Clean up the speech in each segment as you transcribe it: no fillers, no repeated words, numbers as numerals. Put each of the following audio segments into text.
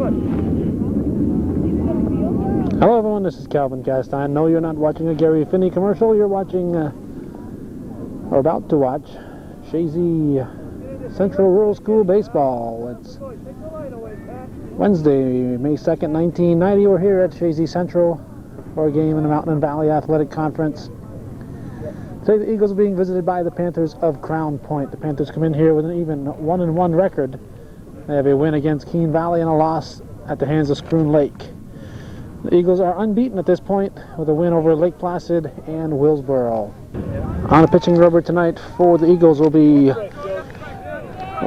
Hello everyone, this is Calvin Castine. No, you're not watching a Gary Finney commercial. You're watching, or about to watch, Chazy Central Rural School Baseball. It's Wednesday, May 2nd, 1990. We're here at Chazy Central for a game in the Mountain and Valley Athletic Conference. Today the Eagles are being visited by the Panthers of Crown Point. The Panthers come in here with an even 1-1 record. They have a win against Keene Valley and a loss at the hands of Scroon Lake. The Eagles are unbeaten at this point with a win over Lake Placid and Willsboro. On the pitching rubber tonight for the Eagles will be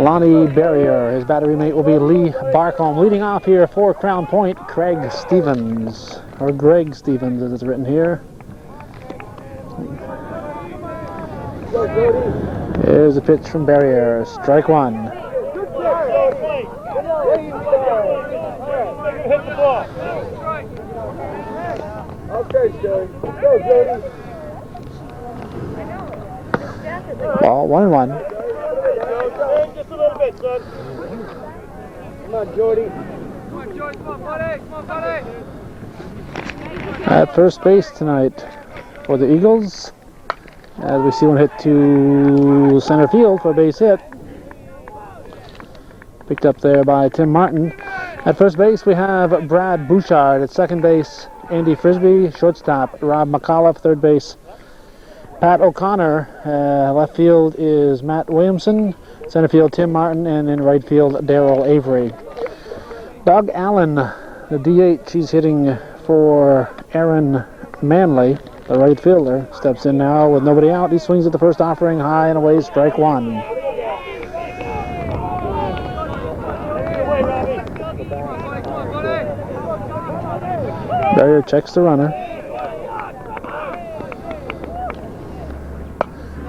Lonnie Barrier. His battery mate will be Lee Barcombe. Leading off here for Crown Point, Craig Stevens, or Greg Stevens as it's written here. Here's a pitch from Barrier, strike one. Okay, Jody. Go, Jody. Ball 1-1. Just a little bit, son. Come on, Jody. Come on, Jody. Come on, buddy. Come on, buddy. At first base tonight for the Eagles, as we see one hit to center field for a base hit. Picked up there by Tim Martin. At first base we have Brad Bouchard. At second base, Andy Frisbee. Shortstop, Rob McAuliffe. Third base, Pat O'Connor. Left field is Matt Williamson. Center field, Tim Martin. And in right field, Darrell Avery. Doug Allen, the DH, he's hitting for Aaron Manley, the right fielder. Steps in now with nobody out. He swings at the first offering, high and away, strike one. Barrier checks the runner.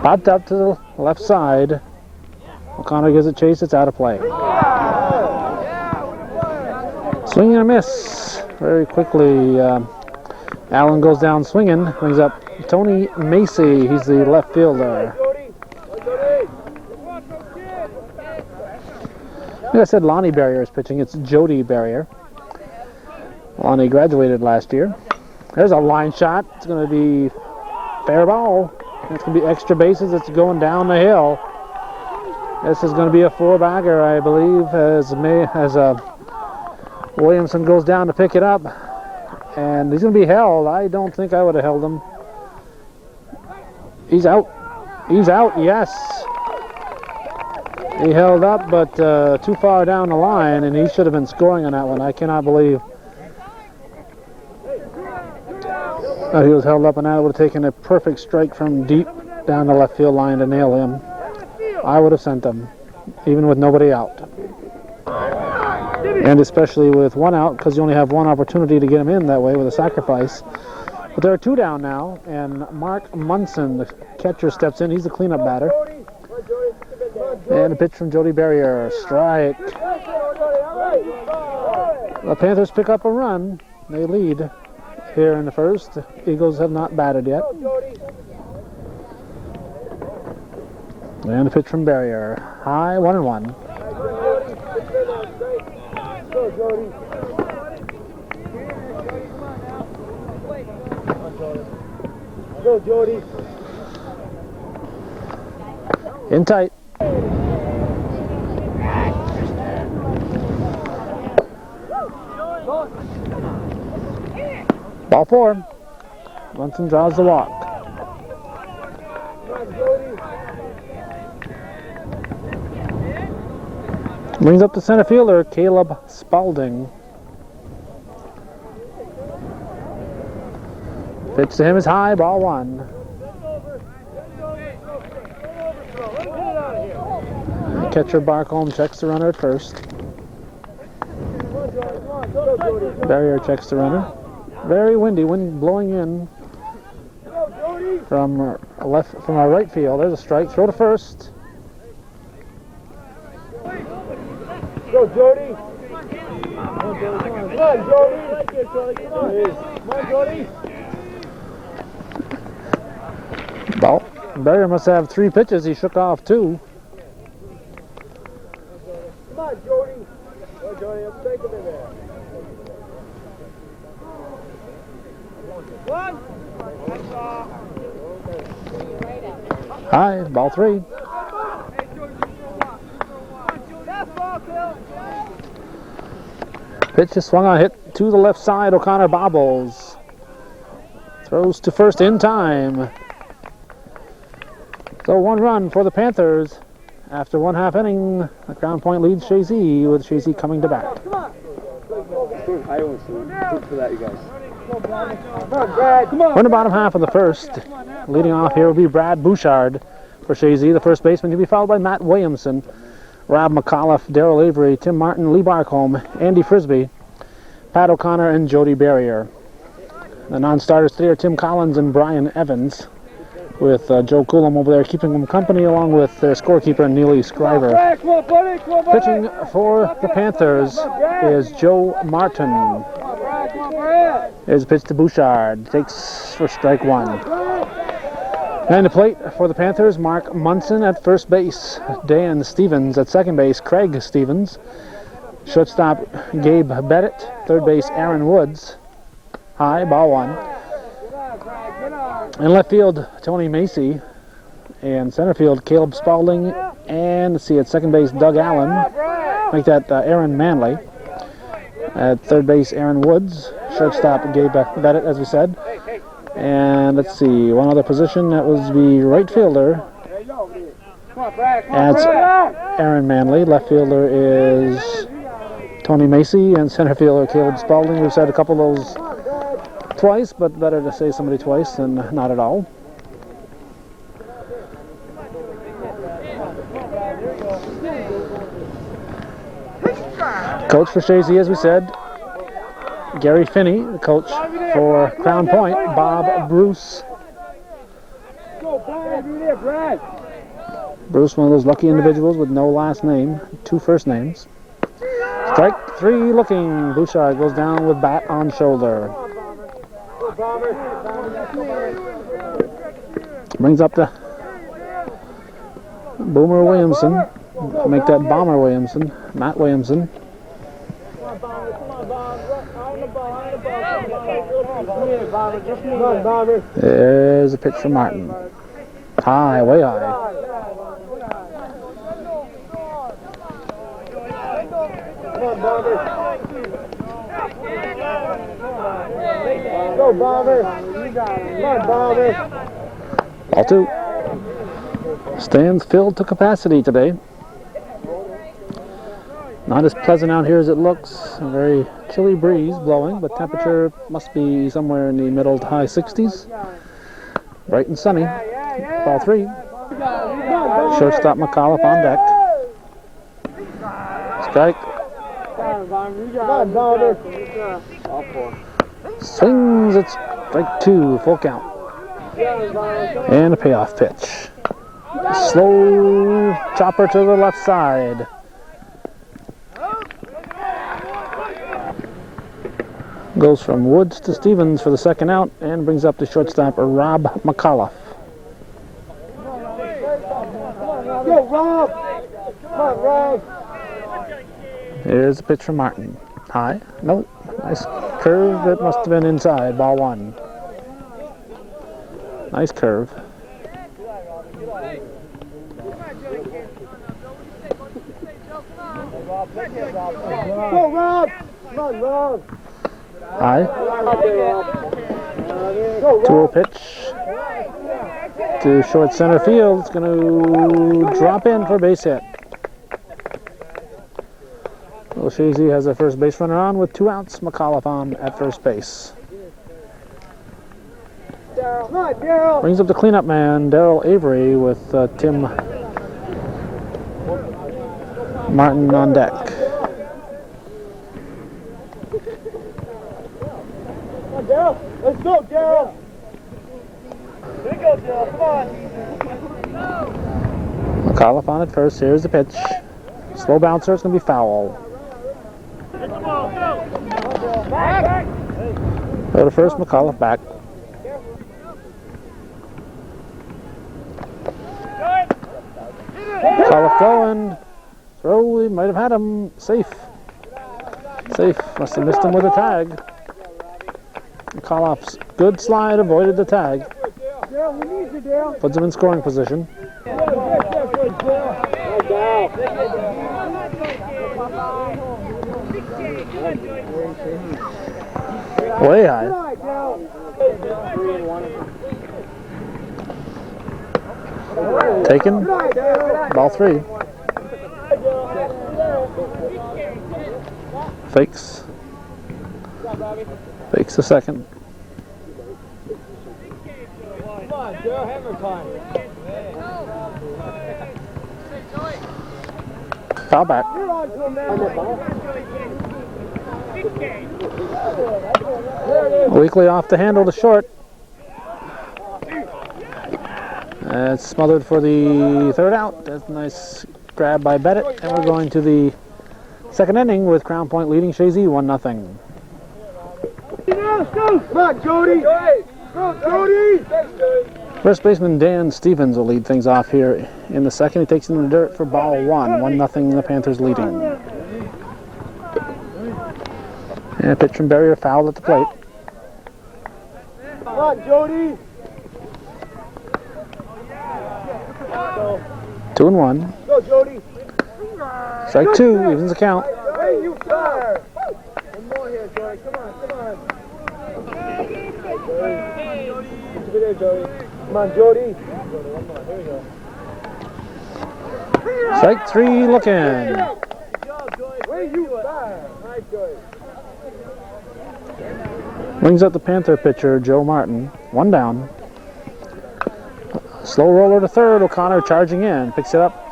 Popped up to the left side. O'Connor gives it chase. It's out of play. Swing and a miss. Very quickly, Allen goes down swinging. Brings up Tony Macy. He's the left fielder. Like I said, Lonnie Barrier is pitching. It's Jody Barrier. Lonnie graduated last year. There's a line shot. It's going to be fair ball. It's going to be extra bases. It's going down the hill. This is going to be a four-bagger, I believe, as Williamson goes down to pick it up. And he's going to be held. I don't think I would have held him. He's out. He's out, yes. He held up, but too far down the line, and he should have been scoring on that one. I cannot believe he was held up, and that would have taken a perfect strike from deep down the left field line to nail him. I would have sent him, even with nobody out. And especially with one out, because you only have one opportunity to get him in that way with a sacrifice. But there are two down now, and Mark Munson, the catcher, steps in. He's the cleanup batter. And a pitch from Jody Barrier, strike. The Panthers pick up a run. They lead here in the first. The Eagles have not batted yet. And a pitch from Barrier, high, 1-1. Go, Jody. Go, Jody. In tight. Ball four. Munson draws the walk. Brings up the center fielder, Caleb Spalding. Pitch to him is high, ball one. Catcher Barcombe checks the runner at first. Barrier checks the runner. Very windy, wind blowing in from our right field. There's a strike. Throw to first. Go, Jody. Come on, Jody. Come on, Jody. Ball. Barrier must have three pitches. He shook off two. Come on, Jody. Go, Jordy. Let's take him in there. One. High, ball 3. Pitch is swung on, hit to the left side. O'Connor bobbles. Throws to first in time. So 1 run for the Panthers. After 1/2 inning, the Crown Point leads Chazy, with Chazy coming to bat. I always look for that, you guys. We're in the bottom half of the first. Leading off here will be Brad Bouchard for Chazy, the first baseman, to be followed by Matt Williamson, Rob McAuliffe, Daryl Avery, Tim Martin, Lee Barcombe, Andy Frisbee, Pat O'Connor, and Jody Barrier. The non-starters today are Tim Collins and Brian Evans, with Joe Coulomb over there keeping them company, along with their scorekeeper Neely Scriver. Pitching for the Panthers is Joe Martin. Here's a pitch to Bouchard. Takes for strike 1. Behind the plate for the Panthers, Mark Munson at first base, Dan Stevens at second base, Craig Stevens, shortstop Gabe Bettit, third base Aaron Woods. High, ball 1. In left field, Tony Macy, and center field, Caleb Spaulding, and let's see, at second base, Doug Allen. Make that Aaron Manley. At third base, Aaron Woods. Shortstop, Gabe Bettit, as we said. And let's see, one other position, that was the right fielder. That's Aaron Manley. Left fielder is Tony Macy, and center fielder, Caleb Spaulding. We've said a couple of those twice, but better to say somebody twice than not at all. Coach for Chazy, as we said, Gary Finney. The coach for Crown Point, Bob Bruce. Bruce, one of those lucky individuals with no last name, 2 first names. Strike 3 looking. Bouchard goes down with bat on shoulder. Brings up the Boomer Williamson. Make that Bomber Williamson. Matt Williamson. There's a pitch from Martin. High, way high. Go, Bomber. You got him. Come on, Bomber. Ball 2. Stands filled to capacity today. Not as pleasant out here as it looks. A very chilly breeze blowing, but temperature must be somewhere in the middle to high 60s. Bright and sunny. Ball 3. Shortstop McAuliffe on deck. Strike. Swings, it's strike 2, full count. And a payoff pitch. Slow chopper to the left side. Goes from Woods to Stevens for the second out and brings up the shortstop Rob McAuliffe. Go, Rob! Come on, Rob! Here's a pitch from Martin. High. Nope. Nice curve. That must have been inside. Ball 1. Nice curve. Go, Rob! Come on, Rob! High. 2-0 pitch to short center field. It's going to drop in for a base hit. Well, Chazy has a first base runner on with 2 outs. McAuliffe on at first base. Brings up the cleanup man, Daryl Avery, with Tim Martin on deck. Let's go, Daryl! There you go, Daryl, come on! McAuliffe on at first. Here's the pitch. Slow bouncer, it's going to be foul. Go to first, McAuliffe back. McAuliffe going. Throw, he might have had him safe. Safe. Must have missed him with a tag. McAuliffe's good slide avoided the tag. Puts him in scoring position. Way high. Taken. Ball 3. Fakes. Fakes the second. Come on, Joe, hammer time. Foul back. You're on to him now. Weekly off the handle to short. It's smothered for the third out. That's a nice grab by Bennett. And we're going to the second inning with Crown Point leading Chazy 1-0. Come on, Jody. Go, Jody. First baseman Dan Stevens will lead things off here in the second. He takes it in the dirt for ball 1. 1-0, the Panthers leading. And a pitch from Barrier, foul at the plate. Come on, Jody. 2-1. Go, Jody. Strike 2, evens the count. Hey, you fire. One more here, Jody. Come on. Over there, Jody. Come on, Jody. One more. Here we go. Strike 3 looking. Where you fire? Nice, Jody. Brings up the Panther pitcher, Joe Martin. 1 down. Slow roller to third. O'Connor charging in. Picks it up.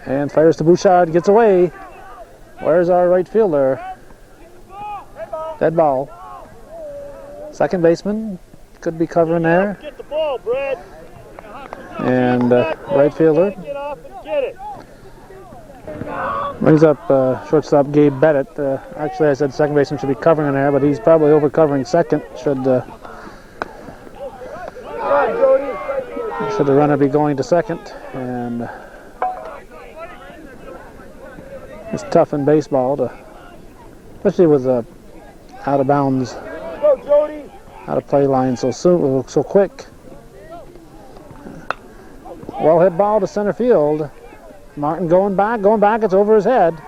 And fires to Bouchard. Gets away. Where's our right fielder? Dead ball. Second baseman. Could be covering there. Get the ball, Brad. And right fielder. Get off and get it. Brings up shortstop Gabe Bennett. Actually, I said second baseman should be covering in there, but he's probably over covering second. Should the runner be going to second? And it's tough in baseball, especially with out of bounds, out of play line so soon, so quick. Well hit ball to center field. Martin going back, it's over his head.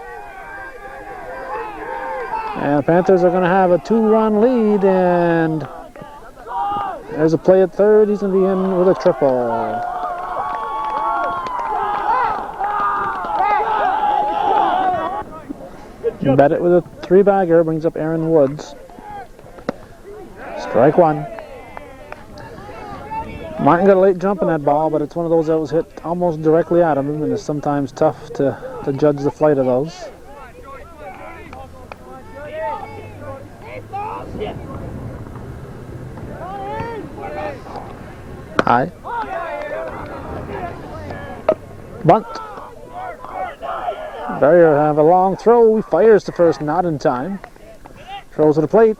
And the Panthers are going to have a 2-run lead, and there's a play at third. He's going to be in with a triple. Bet it with a 3-bagger, brings up Aaron Woods. Strike 1. Martin got a late jump in that ball, but it's one of those that was hit almost directly at him, and it's sometimes tough to judge the flight of those. High. Bunt. Barrier have a long throw. He fires to first, not in time. Throws to the plate.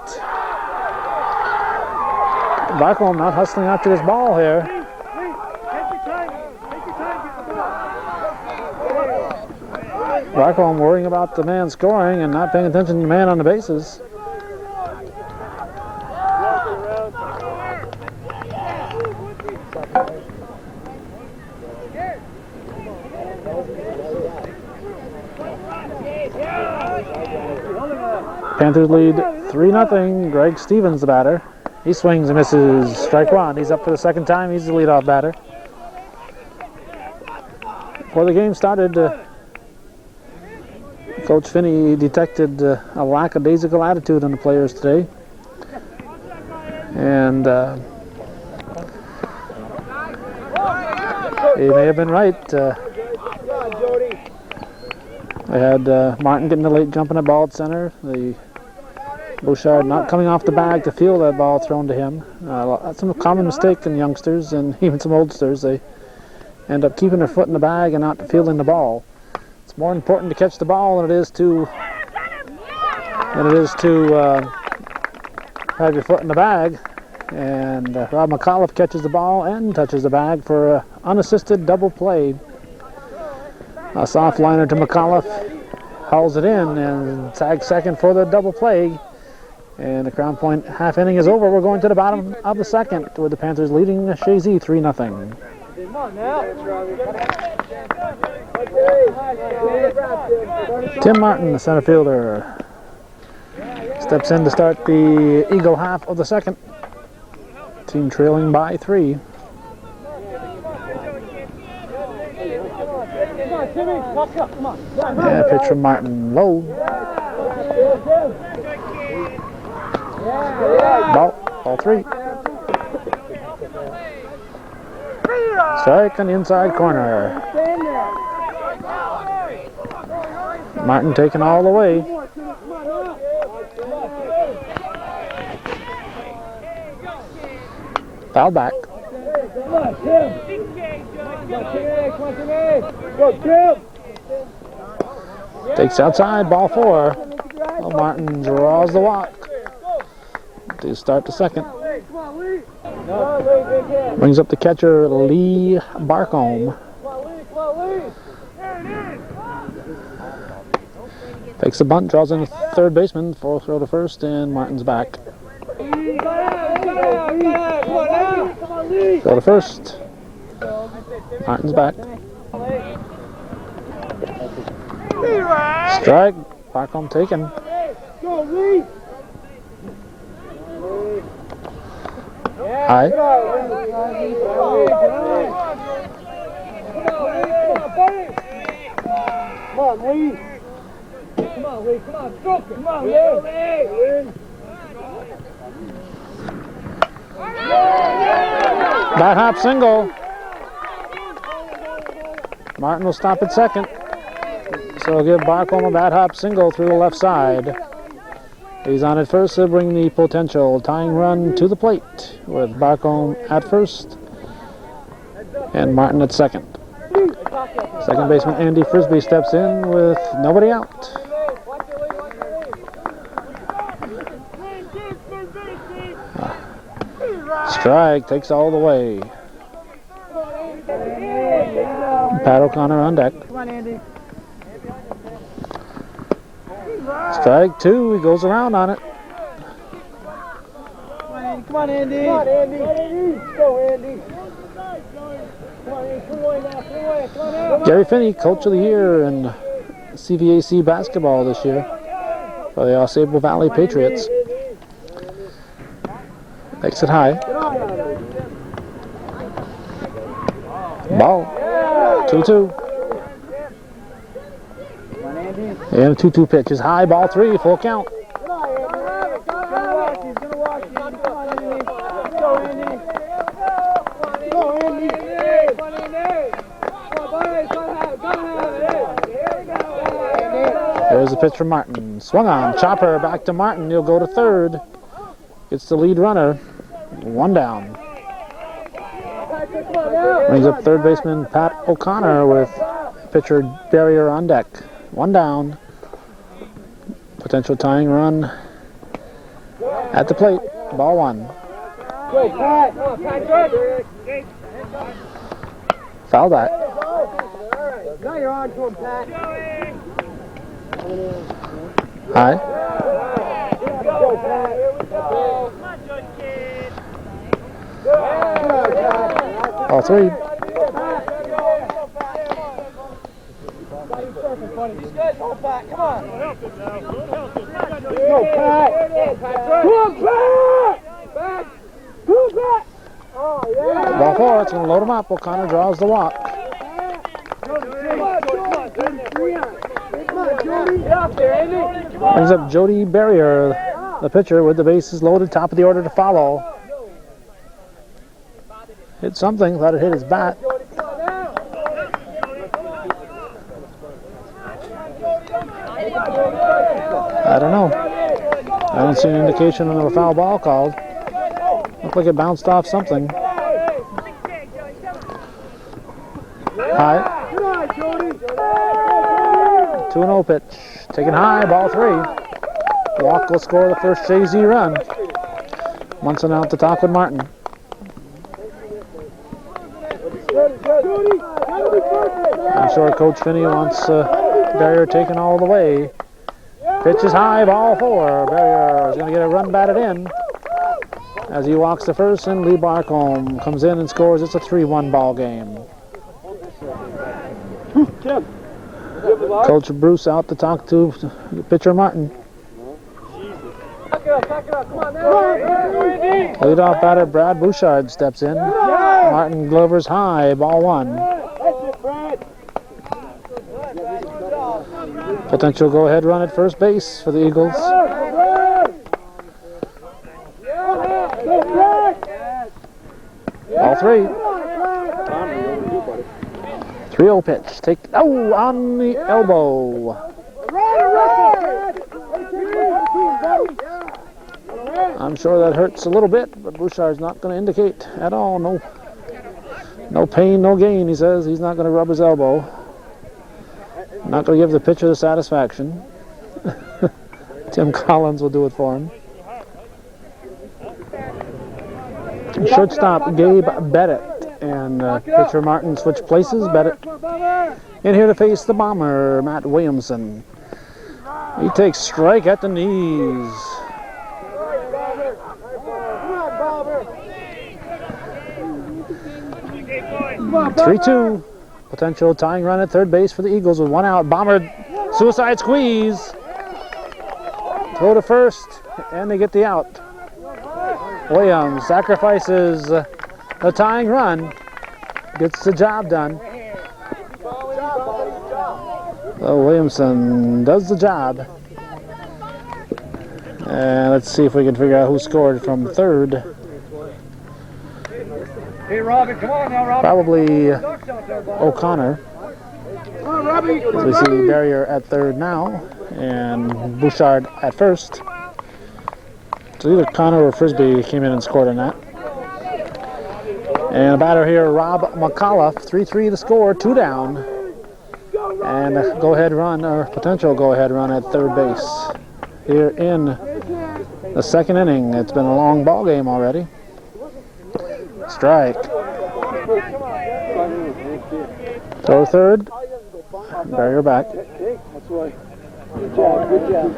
Barcombe not hustling after this ball here. Barcombe worrying about the man scoring and not paying attention to the man on the bases. Panthers lead 3-0. Greg Stevens, the batter. He swings and misses. Strike 1. He's up for the second time. He's the leadoff batter. Before the game started, Coach Finney detected a lackadaisical attitude in the players today. And he may have been right. They had Martin getting a late jump in the ball at center. The Bouchard not coming off the bag to field that ball thrown to him. That's a common mistake in youngsters and even some oldsters. They end up keeping their foot in the bag and not fielding the ball. It's more important to catch the ball than it is to have your foot in the bag. And Rob McAuliffe catches the ball and touches the bag for an unassisted double play. A soft liner to McAuliffe. hauls it in and tags second for the double play. And the Crown Point half inning is over. We're going to the bottom of the second with the Panthers leading Chazy 3-0. Come on now. Tim Martin, the center fielder, steps in to start the Eagle half of the second. Team trailing by 3. And a pitch from Martin, low. Ball 3. Strike on the inside corner. Martin taken all the way. Foul back. Takes outside, ball 4. Well, Martin draws the walk to start the second. Brings up the catcher, Lee Barcombe. Takes the bunt, draws in the third baseman, full throw to first, and Martin's back. Throw to first. Martin's back. Strike. Barcombe taken. High. Come on, Lee. Come on, Lee. Come on, stroke it. Come on, Lee. Bat hop single. Martin will stop at second. So he'll give Barcombe a bat hop single through the left side. He's on at first to bring the potential tying run to the plate with Barcombe at first and Martin at second. Second baseman Andy Frisbee steps in with nobody out. Strike, takes all the way. Pat O'Connor on deck. Come on, Andy. Strike 2, he goes around on it. Come on, Andy. Come on, Andy. Go, Andy. Come on, Andy. Put away now. Put away. Come on now. Gary Finney, Coach of the Year in CVAC basketball this year for the Sable Valley Patriots. Takes it high. Ball. 2-2. And a 2-2 pitch is high, ball 3, full count. There's a pitch from Martin. Swung on, chopper back to Martin. He'll go to third. Gets the lead runner. 1 down. Brings up third baseman Pat O'Connor with pitcher Barrier on deck. 1 down. Potential tying run at the plate. Ball 1. Foul back. Now you're on to him, Pat. High. Go, Pat. Ball 3. These guys hold back. Come on. Go, Pat. Come on, Pat. Back. Come back. Oh, yeah. Ball 4. It's going to load him up. O'Connor draws the walk. Brings up Jody Barrier, the pitcher, with the bases loaded, top of the order to follow. Hit something, thought it hit his bat. I don't know. I don't see an indication of a foul ball called. Looked like it bounced off something. High. 2-0 pitch. Taken high, ball 3. Walk will score the first Chazy run. Munson out to talk with Martin. I'm sure Coach Finney wants Barrier taken all the way. Pitch is high, ball 4. Barrier is going to get a run batted in as he walks to first, and Lee Barcombe comes in and scores. It's a 3-1 ball game. Coach Bruce out to talk to pitcher Martin. Leadoff batter Brad Bouchard steps in. Martin Glover's high, ball 1. Potential go-ahead run at first base for the Eagles. Ball 3. 3-0 pitch. On the elbow. I'm sure that hurts a little bit, but Bouchard's not going to indicate at all. No pain, no gain, he says. He's not going to rub his elbow. Not going to give the pitcher the satisfaction. Tim Collins will do it for him. Shortstop Gabe Bettit and pitcher Martin switch places. Bettit in here to face the bomber, Matt Williamson. He takes strike at the knees. 3-2. Potential tying run at third base for the Eagles with 1 out. Bomber suicide squeeze. Throw to first, and they get the out. Williams sacrifices the tying run. Gets the job done. So Williamson does the job. And let's see if we can figure out who scored from third. Hey, Robbie, come on now, Robbie. Probably O'Connor. As we see Barrier at third now, and Bouchard at first. So either Connor or Frisbee came in and scored on that. And a batter here, Rob McAuliffe. 3-3 the score, 2 down. And a go-ahead run, or potential go-ahead run at third base here in the second inning. It's been a long ball game already. Strike. Throw third. Barrier back. Good job, good job.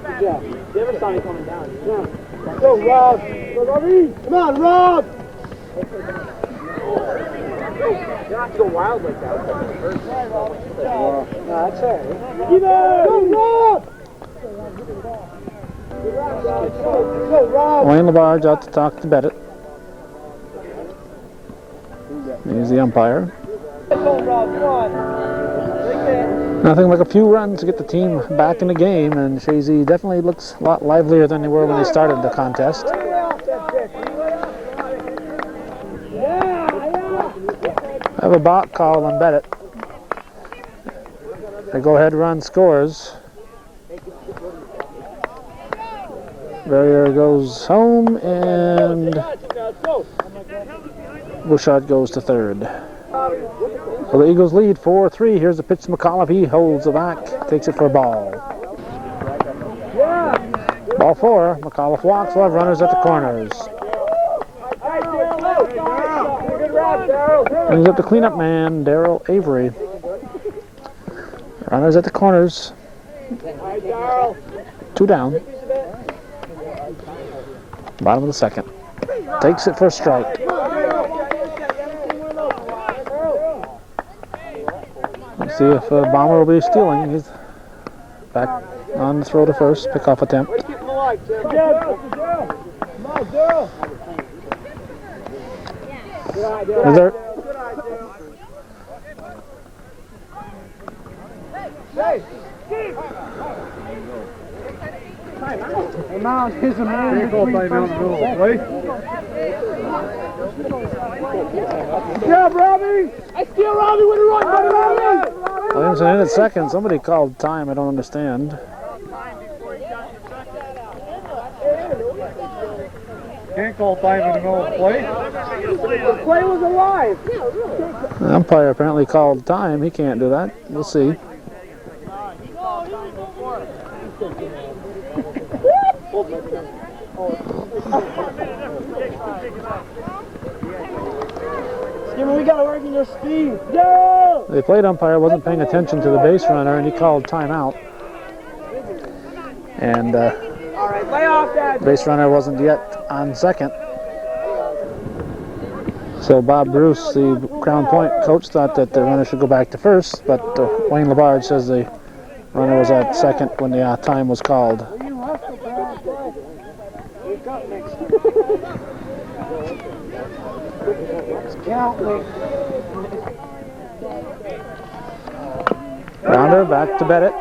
Good job. You ever saw me coming down? Yeah. Go, Rob. Go, Robbie. Come on, Rob. You don't have to go wild like that. No, that's all right. Go, Rob. Go, Rob. Wayne Labarge out to talk to Bettit. He's the umpire. Nothing like a few runs to get the team back in the game, and Chazy definitely looks a lot livelier than they were when they started the contest. I have a balk call on Bettit. The go-ahead run scores. Barrier goes home, and Bouchard goes to third. So the Eagles lead 4-3. Here's the pitch to McAuliffe. He holds the back, takes it for a ball. Ball 4. McAuliffe walks. We'll have runners at the corners. Brings up the cleanup man, Darryl Avery. Runners at the corners. 2 down. Bottom of the second. Takes it for a strike. Let's see if Bomber will be stealing. He's back on the throw to first. Pickoff attempt. Is there? Amount is a man between first. Good job, Robbie! I steal Robbie with a run, Robbie! Williamson in at second. Somebody called time. I don't understand. Can't call time in the middle of the play. The play was alive. The umpire apparently called time. He can't do that. We'll see. Skimmer, we gotta work in your speed. Go! The plate umpire wasn't paying attention to the base runner, and he called timeout. And base runner wasn't yet on second. So Bob Bruce, the Crown Point coach, thought that the runner should go back to first, but Wayne Labarge says the runner was at second when the time was called. Rounder back to Bennett.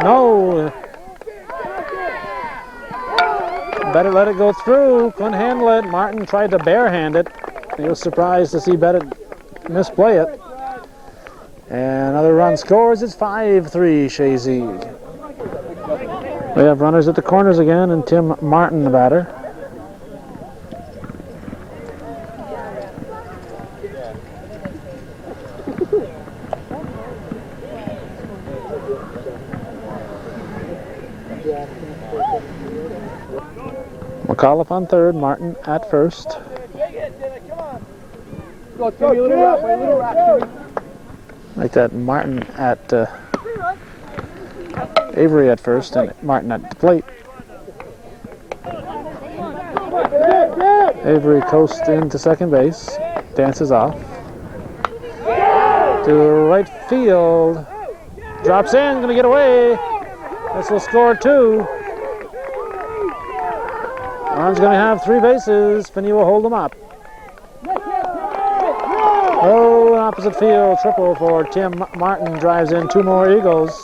No! Bennett let it go through, couldn't handle it. Martin tried to barehand it. He was surprised to see Bennett misplay it. And another run scores. It's 5-3 Chazy. We have runners at the corners again, and Tim Martin, the batter. McAuliffe on third, Martin at first. Like that, Martin at Avery at first and Martin at the plate. Avery coasts into second base, dances off. To right field, drops in, gonna get away. This will score 2. Arm's gonna have 3 bases, Finney will hold them up. Oh, opposite field, triple for Tim Martin, drives in 2 more Eagles.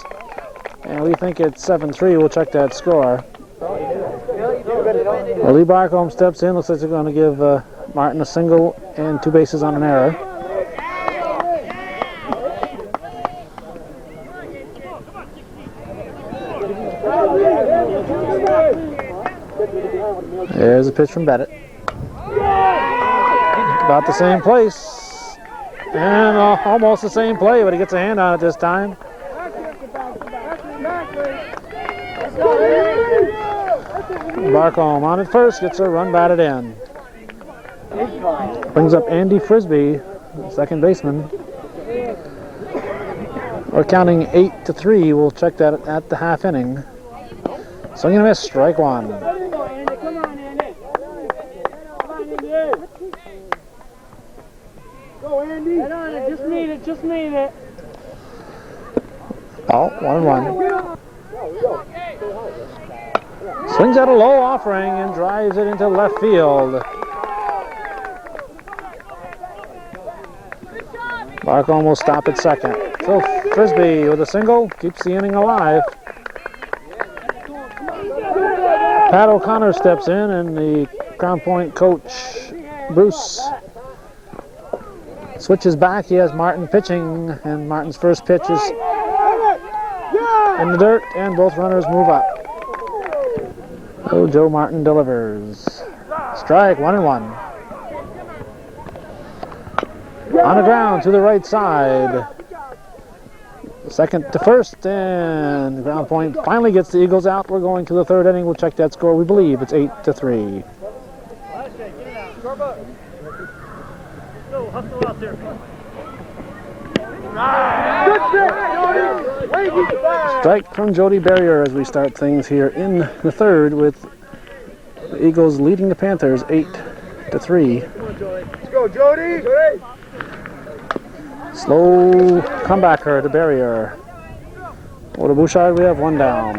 And we think it's 7-3, we'll check that score. Well, Lee Barcombe steps in, looks like they're going to give Martin a single and 2 bases on an error. There's a pitch from Bennett. About the same place. And almost the same play, but he gets a hand on it this time. Barcombe on it first, gets a run batted in. Brings up Andy Frisbee, second baseman. We're counting 8-3. We'll check that at the half inning. Swing and a miss, strike 1. Head on it, just need it. Oh, 1-1. Swings out a low offering and drives it into left field. Barcombe will stop at second. So Frisbee with a single keeps the inning alive. Pat O'Connor steps in, and the Crown Point coach Bruce switches back. He has Martin pitching, and Martin's first pitch is in the dirt, and both runners move up. Oh, Joe Martin delivers. Strike, 1-1. On the ground to the right side. Second to first, and Crown Point finally gets the Eagles out. We're going to the third inning. We'll check that score. We believe it's 8-3. Hustle out there. Strike from Jody Barrier as we start things here in the third, with the Eagles leading the Panthers 8-3. Let's go, Jody. Slow comebacker to Barrier. Over to Bouchard, we have 1 down.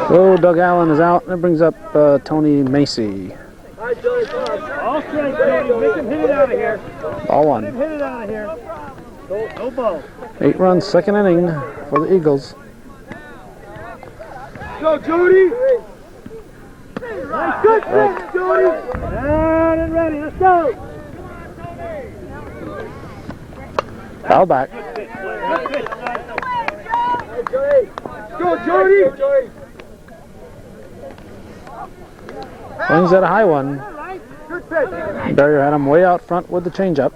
So Doug Allen is out, and it brings up Tony Macy. All straight, Jody. Make him hit it out of here. Ball 1. Hit it out of here. No ball. 8 runs, second inning for the Eagles. Go, Jody. Nice, good pitch, Jody. Down and ready. Let's go. Foul back. Go, Jody. Swings at a high one. Good pitch. Barrier had him way out front with the changeup.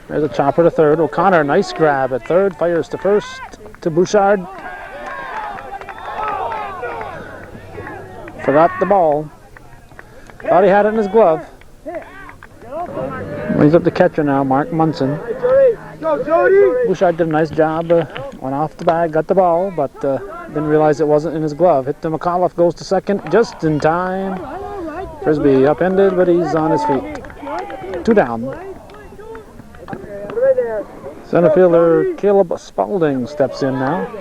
There's a chopper to third. O'Connor, nice grab at third. Fires to first to Bouchard. Forgot the ball. Thought he had it in his glove. Brings up the catcher now, Mark Munson. Go, Jody! Bouchard did a nice job. Went off the bag, got the ball, but didn't realize it wasn't in his glove. Hit to McAuliffe, goes to second just in time. Frisbee upended, but he's on his feet. 2 down. Center fielder Caleb Spaulding steps in now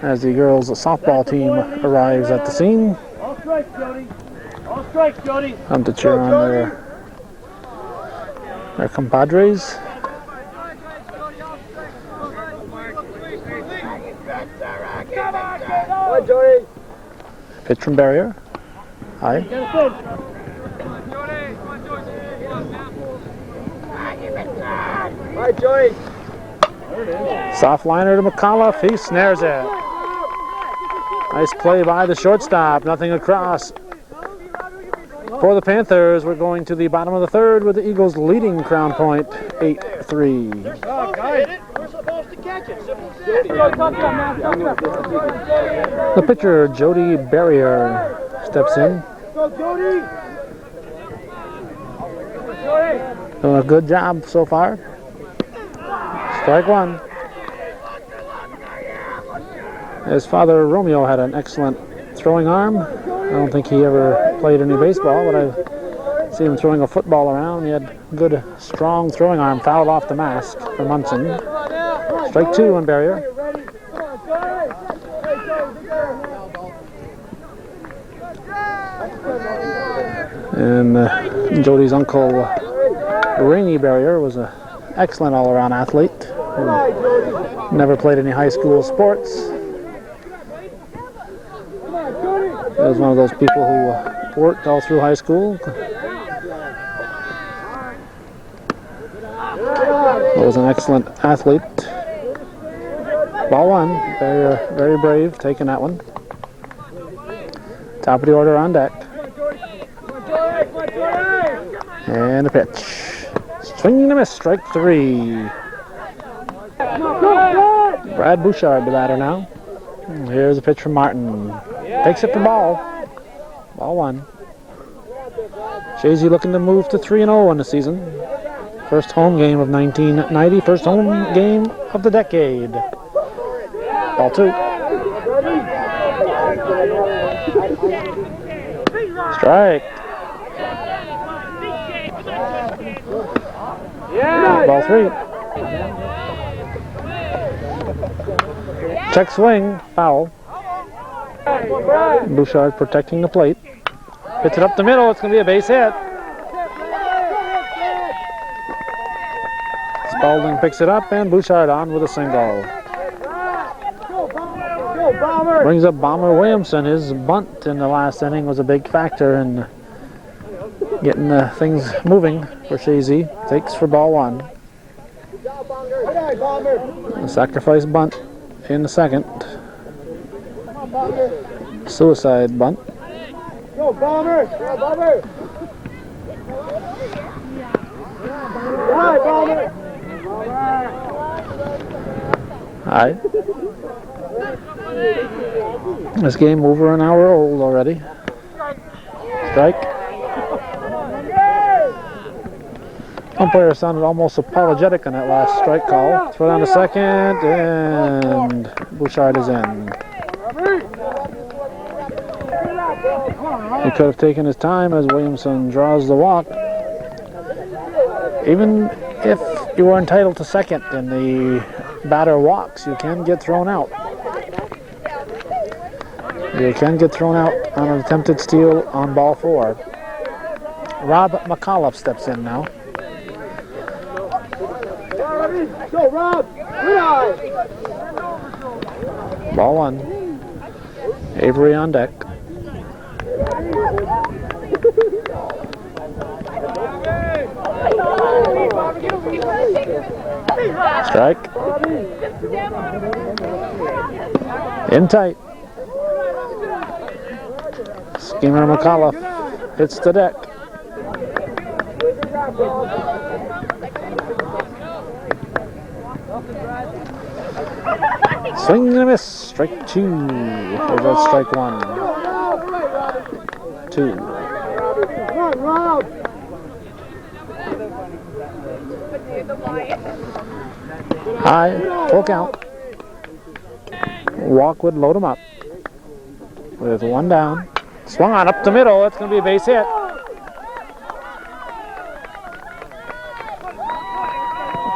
as the girls' softball team arrives at the scene. All strikes, Jody. All strikes, Jody. Come to cheer on their compadres. Hi, Jody. Pitch from Barrier. High. Hi, Jody. Soft liner to McAuliffe. He snares it. Nice play by the shortstop. Nothing across. For the Panthers, we're going to the bottom of the third with the Eagles leading Crown Point 8-3. Oh, guys. We're supposed to catch it. The pitcher, Jody Barrier, steps in. Go, Jody. Doing a good job so far. Strike one. His father, Romeo, had an excellent throwing arm. I don't think he ever played any baseball, but I've seen him throwing a football around. He had good, strong throwing arm, fouled off the mask for Munson. Strike 2 on Barrier. And Jody's uncle, Rainey Barrier, was an excellent all-around athlete. Never played any high school sports. He was one of those people who worked all through high school. He was an excellent athlete. Ball one. Barrier, very brave, taking that one. Top of the order on deck. And a pitch. Swing and a miss, strike 3. Brad Bouchard, the batter now. Here's a pitch from Martin. Takes it for ball. Ball 1. Chazy looking to move to 3-0 in the season. First home game of 1990. First home game of the decade. Ball 2. Strike. Ball 3. Check swing. Foul. Bouchard protecting the plate. Hits it up the middle. It's going to be a base hit. Spaulding picks it up, and Bouchard on with a single. Brings up Bomber Williamson. His bunt in the last inning was a big factor in getting things moving for Chazy. Takes for ball 1. A sacrifice bunt in the second. Suicide bunt. Go, Bomber! Go, Bomber! Hi, Bomber! High. This game over an hour old already. Strike. Umpire sounded almost apologetic on that last strike call. Throw down to second, and Bouchard is in. He could have taken his time as Williamson draws the walk. Even if you are entitled to second and the batter walks, you can get thrown out. You can get thrown out on an attempted steal on ball 4. Rob McAuliffe steps in now. Go, Rob! Ball 1. Avery on deck. Strike. In tight. Schemer McAuliffe hits the deck. Swing and a miss. Strike 2. Or that's strike 1. 2. High, full count. Walk would load him up. With one down. Swung on up the middle. That's going to be a base hit.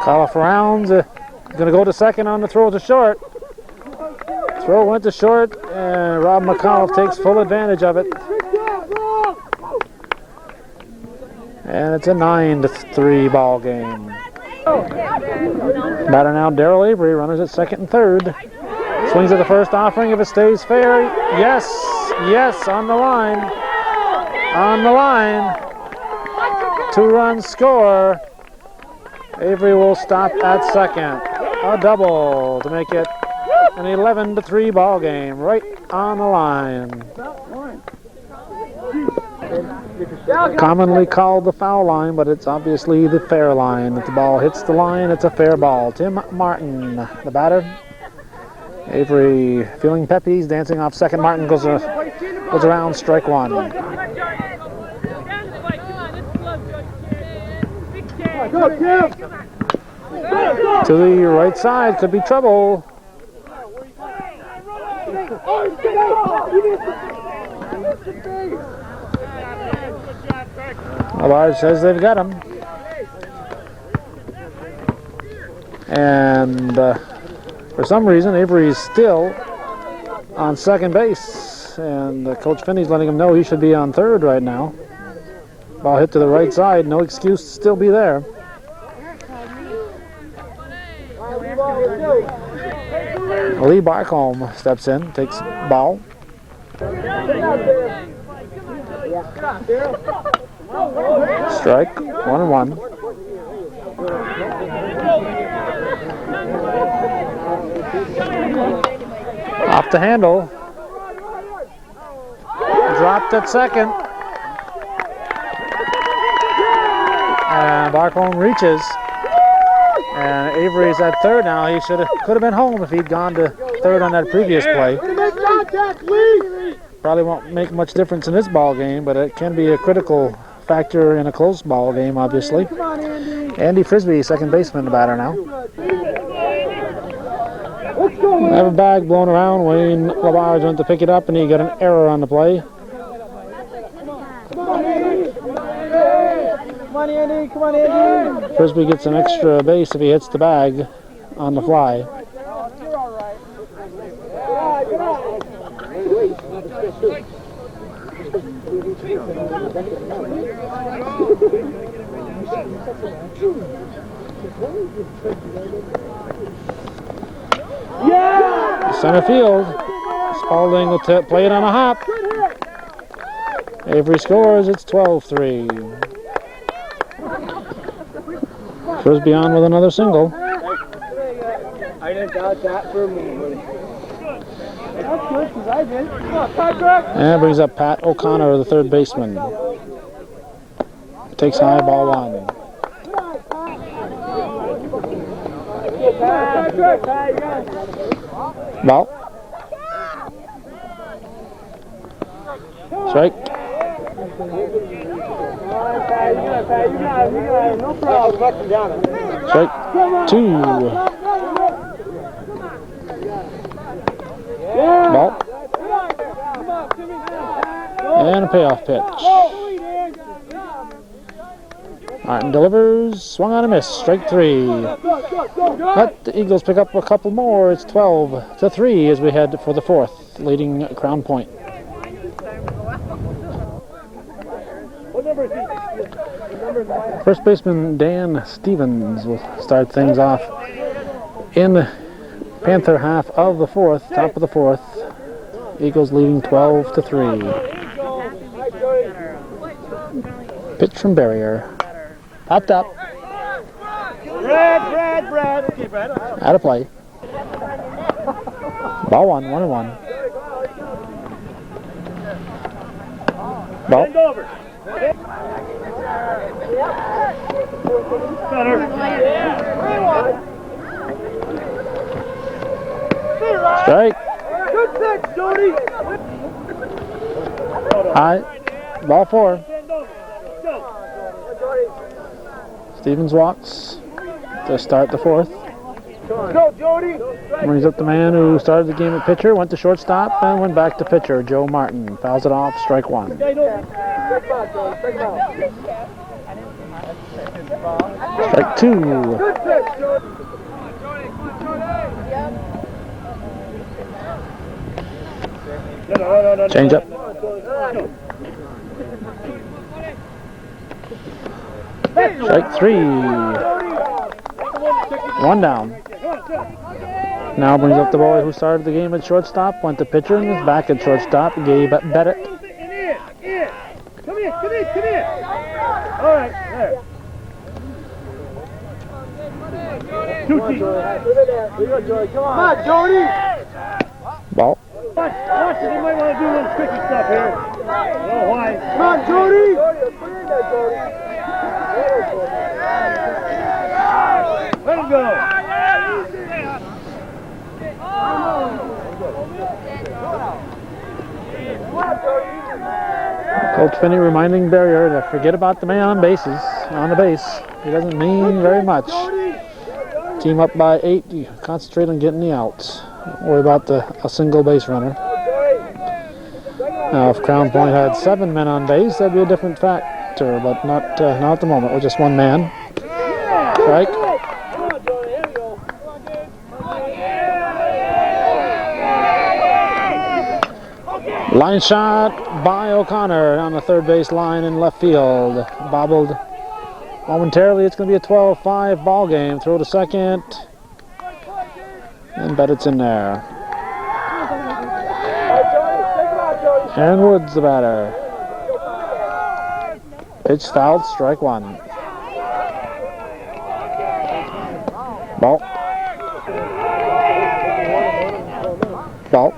Call off rounds. Going to go to second on the throw to short. Throw went to short, and Rob McConnell takes full advantage of it. And it's a 9-3 ball game. Batter now Darrell Avery, runners at second and third. Swings at the first offering if it stays fair. Yes, yes, on the line. On the line. 2-run score. Avery will stop at second. A double to make it an 11-3 ball game, right on the line. Commonly called the foul line, but it's obviously the fair line. If the ball hits the line, it's a fair ball. Tim Martin, the batter. Avery feeling peppy, he's dancing off second. Martin goes around, strike one. To the right side, could be trouble. Allard says they've got him. And for some reason, Avery's still on second base. And Coach Finney's letting him know he should be on third right now. Ball hit to the right side, no excuse to still be there. Lee Barcombe steps in, takes ball. Strike, 1-1. Off the handle. Dropped at second. And Barcombe reaches. And Avery's at third now. He could have been home if he'd gone to third on that previous play. Probably won't make much difference in this ball game, but it can be a critical factor in a close ball game, obviously. Andy Frisbee, second baseman, the batter now. Have a bag blown around. Wayne Labarge went to pick it up, and he got an error on the play. Come on, Andy. Frisbee gets an extra base if he hits the bag on the fly. Yeah! Center field. Spalding will play it on a hop. Avery scores. It's 12-3. Frisbee on with another single. I didn't doubt that for a moment. That's good because I did. Come on, Patrick. And brings up Pat O'Connor, the third baseman. Takes high, ball one. Ball. Strike. No problem. Strike two. Ball. And a payoff pitch. Martin delivers, swung on a miss, strike three. But the Eagles pick up a couple more. It's 12-3 as we head for the fourth, leading Crown Point. First baseman Dan Stevens will start things off in the Panther half of the fourth, top of the fourth. Eagles leading 12-3. Pitch from Barrier. Popped up. Brad. Okay, Brad. Out of play. Ball one, 1-1. Ball. Bend over. Better. Strike. Good pitch, Jody. High. Ball four. Stevens walks. to start the fourth. Go, Jody! Brings up the man who started the game at pitcher, went to shortstop, and went back to pitcher, Joe Martin. Fouls it off, strike one. Strike two. Good pitch, Jody! Change up. Strike three. One down. Now brings up the boy who started the game at shortstop, went to pitcher, and is back at shortstop, Gabe Bennett. Come here! All right, there. Two teams. Come on, Jody! Ball. Watch it, you might want to do a little tricky stuff here. Oh, why? Come on, Jody! Let him go! Coach Finney reminding Barrier to forget about the man on the base. He doesn't mean very much. Team up by 8, you concentrate on getting the outs. Don't worry about a single base runner. Now, if Crown Point had 7 men on base, that'd be a different factor, but not at the moment. With just one man. Strike. Line shot by O'Connor on the third base line in left field. Bobbled momentarily. It's going to be a 12-5 ball game. Throw to second. And bet it's in there. Aaron Woods, the batter. Pitch fouled, strike one. Ball. Ball.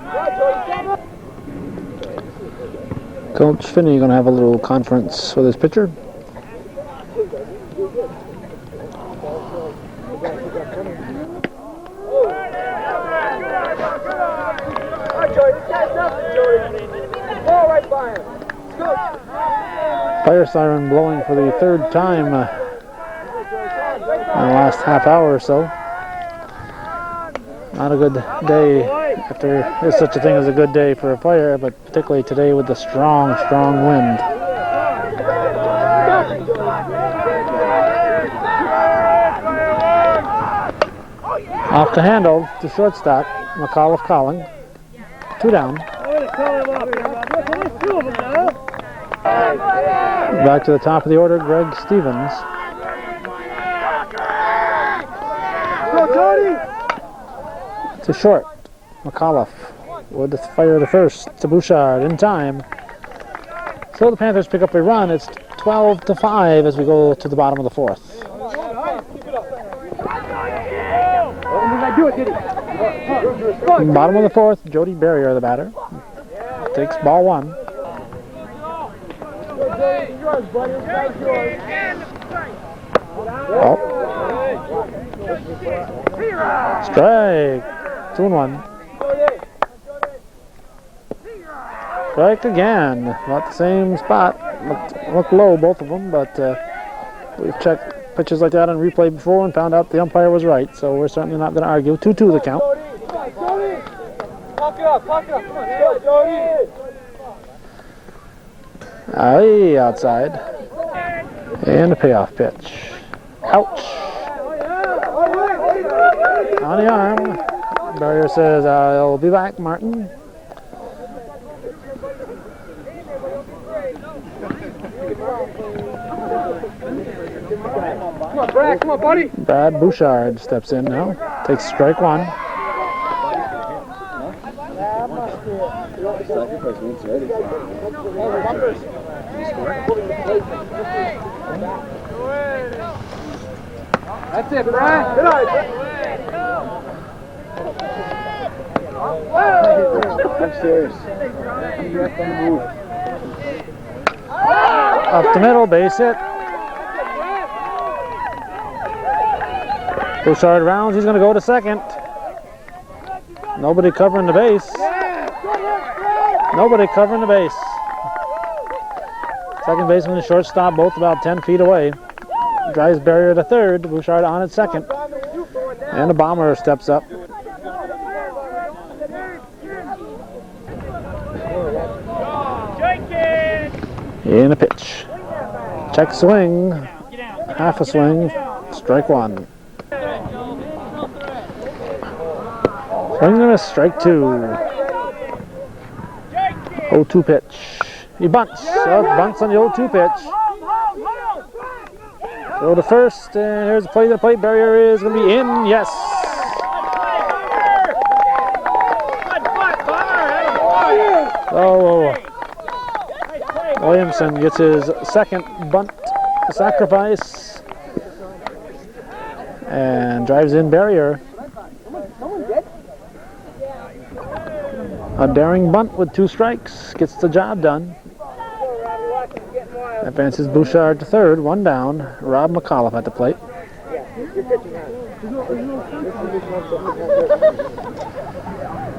Coach Finney going to have a little conference with his pitcher. Fire siren blowing for the third time in the last half hour or so. Not a good day after there's such a thing as a good day for a fire, but particularly today with the strong wind. Off the handle to shortstop, McAuliffe calling. 2 down. Back to the top of the order, Greg Stevens. To short, McAuliffe would fire the first to Bouchard in time. So the Panthers pick up a run. It's 12-5 as we go to the bottom of the fourth. Bottom of the fourth, Jody Barrier, the batter. Takes ball one. Oh. Strike. 2-1. Strike again. About the same spot. Looked low, both of them, but we've checked pitches like that on replay before and found out the umpire was right, so we're certainly not going to argue. 2-2 the count. Lock it up. Come on, go, Jody. Aye, outside. And a payoff pitch. Ouch. On the arm. Barrier says, I'll be back, Martin. Come on, Brad. Come on, buddy. Brad Bouchard steps in now. Takes strike one. That's it, Brad. Good night. I'm serious. Up the middle, base hit. Bouchard rounds, he's going to go to second. Nobody covering the base. Nobody covering the base. Second baseman and shortstop both about 10 feet away. Drives Barrier to third. Bouchard on at second. And a bomber steps up. In a pitch. Check swing. Half a swing. Strike one. Swing and a miss. Strike two. 0-2 pitch. He bunts. Bunts on the 0-2 pitch. Throw to first, and here's the play. The plate barrier is going to be in. Yes. Oh, Williamson gets his second bunt sacrifice and drives in barrier. A daring bunt with 2 strikes gets the job done. Advances Bouchard to third, 1 down. Rob McAuliffe at the plate.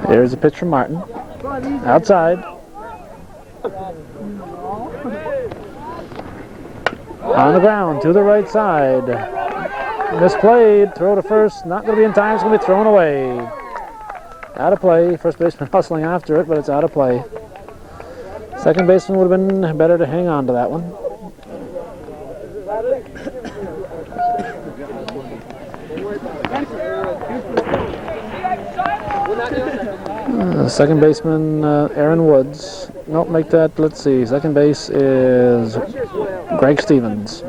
There's a pitch from Martin. Outside. On the ground to the right side. Misplayed. Throw to first. Not going to be in time. It's going to be thrown away. Out of play. First baseman hustling after it, but it's out of play. Second baseman would have been better to hang on to that one. Second baseman Aaron Woods. Nope, make that, let's see. Second base is Greg Stevens.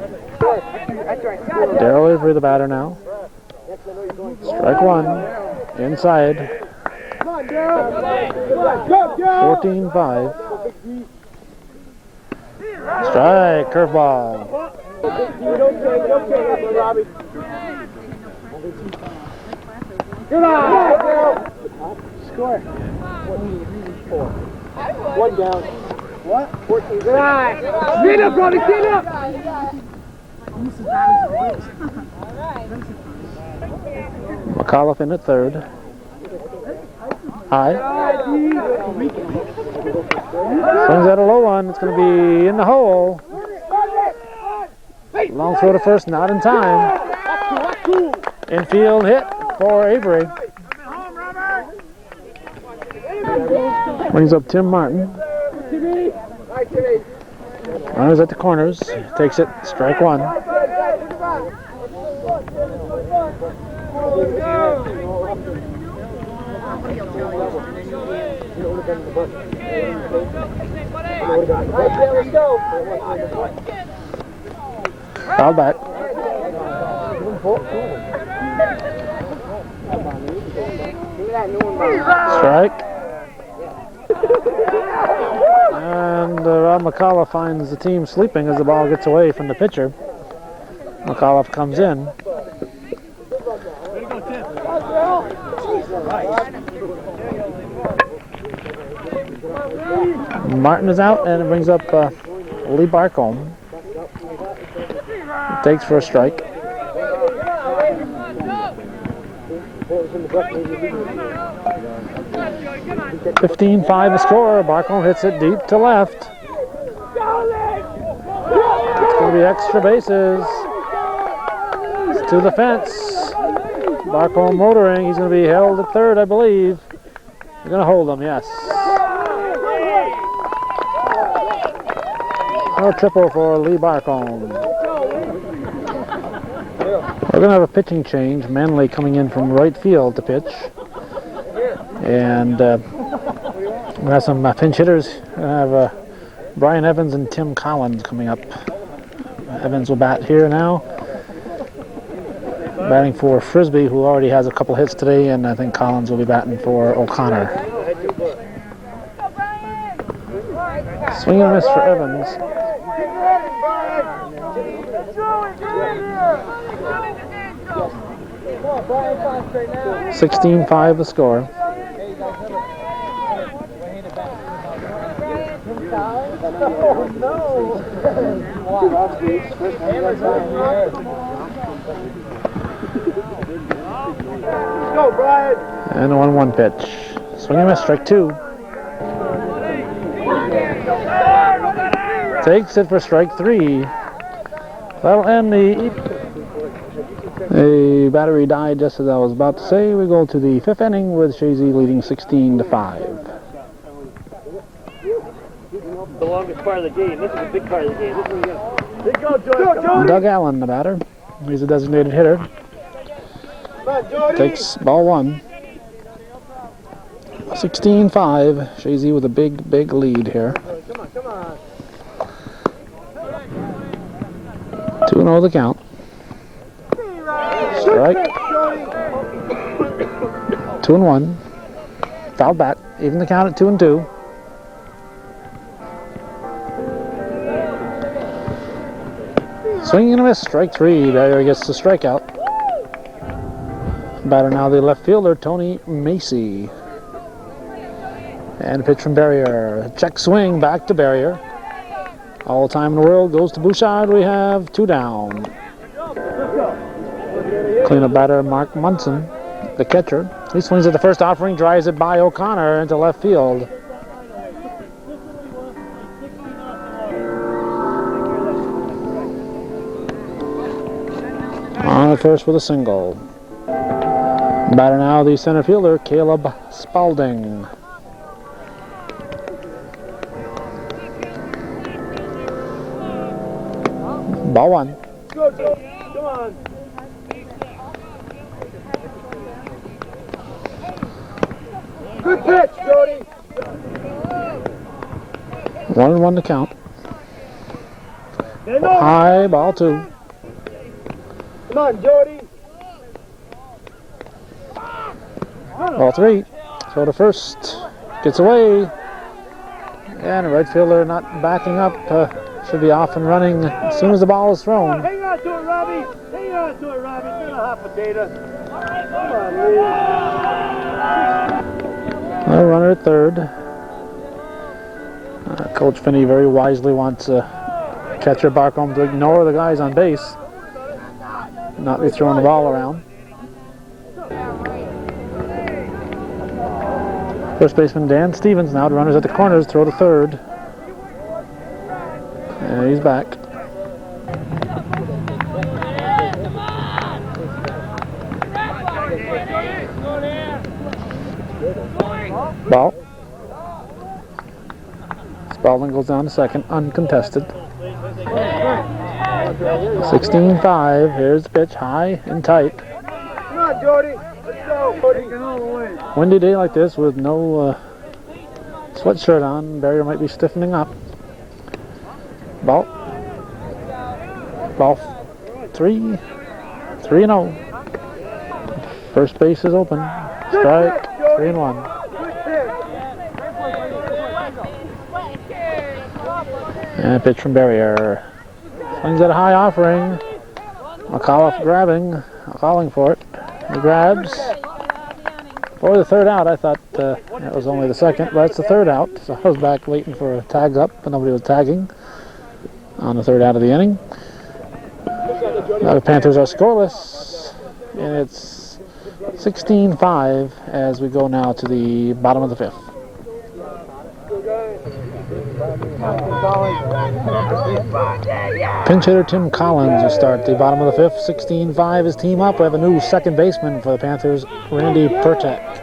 Darryl Avery, the batter now. Strike one. Inside. 14-5. Strike, curveball. Score. 1 down. What? 14. Stand up, Brody, stand up! McAuliffe in at third. High. Swings at a low one. It's going to be in the hole. Long throw to first, not in time. Infield hit for Avery. Brings up Tim Martin. Runners at the corners. Takes it. Strike one. Foul back. Strike. And Rob McAuliffe finds the team sleeping as the ball gets away from the pitcher. McAuliffe comes in. Martin is out, and it brings up Lee Barcombe. Takes for a strike. 15-5 the score. Barcombe hits it deep to left. It's going to be extra bases. It's to the fence. Barcombe motoring. He's going to be held at third, I believe. They're going to hold him, yes. No triple for Lee Barcombe. We're going to have a pitching change. Manley coming in from right field to pitch. And we have some pinch hitters. We have Brian Evans and Tim Collins coming up. Evans will bat here now. Batting for Frisbee, who already has a couple hits today, and I think Collins will be batting for O'Connor. Swing and a miss for Evans. 16-5 the score. Go, Brian. And a 1-1 pitch. Swing and miss, strike two. Takes it for strike three. That'll end the A battery died just as I was about to say. We go to the 5th inning with Chazy leading 16-5. The longest part of the game. This is a big part of the game. This is where you go. Big go, Jordan. Doug Allen, the batter. He's a designated hitter. Takes ball 1. 16-5. Chazy with a big lead here. Come on. 2-0 the count. Strike. 2-1. Foul bat. Even the count at 2-2. Swing and a miss. Strike 3. Barrier gets the strikeout. Batter now the left fielder, Tony Macy. And a pitch from Barrier. Check swing back to Barrier. All time in the world goes to Bouchard. We have 2 down. Cleanup batter Mark Munson, the catcher. He swings at the first offering, drives it by O'Connor into left field. On at first with a single. Batter now the center fielder, Caleb Spalding. Ball 1. Go, Joe. Come on. Good pitch, Jody. 1-1 to count. High, ball 2. Come on, Jody. Ball 3. Throw to first. Gets away. And the right fielder not backing up. Should be off and running as soon as the ball is thrown. Hang on to it, Robbie. Hang on to it, Robbie. It's not a hot potato. Come on, A runner at third. Coach Finney very wisely wants catcher Barcombe to ignore the guys on base. Not be throwing the ball around. First baseman Dan Stevens now to runners at the corners, throw to third. And he's back. Ball. Spalding goes down to second, uncontested. 16-5. Here's the pitch, high and tight. Come on, Jody. Let's go. Taking all the way. Windy day like this with no sweatshirt on, Barrier might be stiffening up. Ball 3. 3-0. First base is open. Strike. 3-1. And a pitch from Barrier. Swings at a high offering. McAuliffe calling for it. He grabs for the third out. I thought that was only the second, but it's the third out. So I was back waiting for a tag up, but nobody was tagging on the third out of the inning. Now the Panthers are scoreless, and it's 16-5 as we go now to the bottom of the 5th. Pinch hitter Tim Collins will start the bottom of the 5th. 16-5 is team up. We have a new second baseman for the Panthers, Randy Pertek.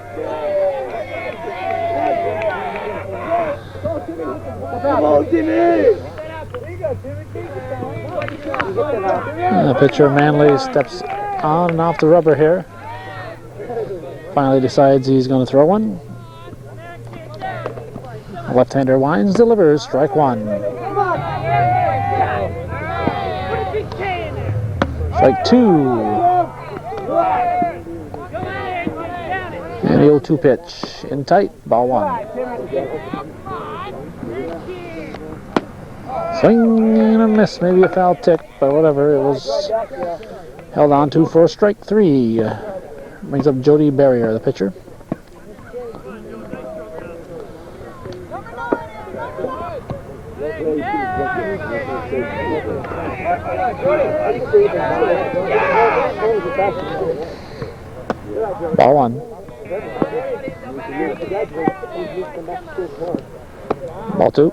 Pitcher Manley steps on and off the rubber here. Finally decides he's going to throw one. Left-hander winds, delivers, strike 1. Strike 2. And the 0-2 pitch. In tight, ball 1. Swing and a miss, maybe a foul tick, but whatever. It was held on to for strike 3. Brings up Jody Barrier, the pitcher. Ball 1. Ball 2.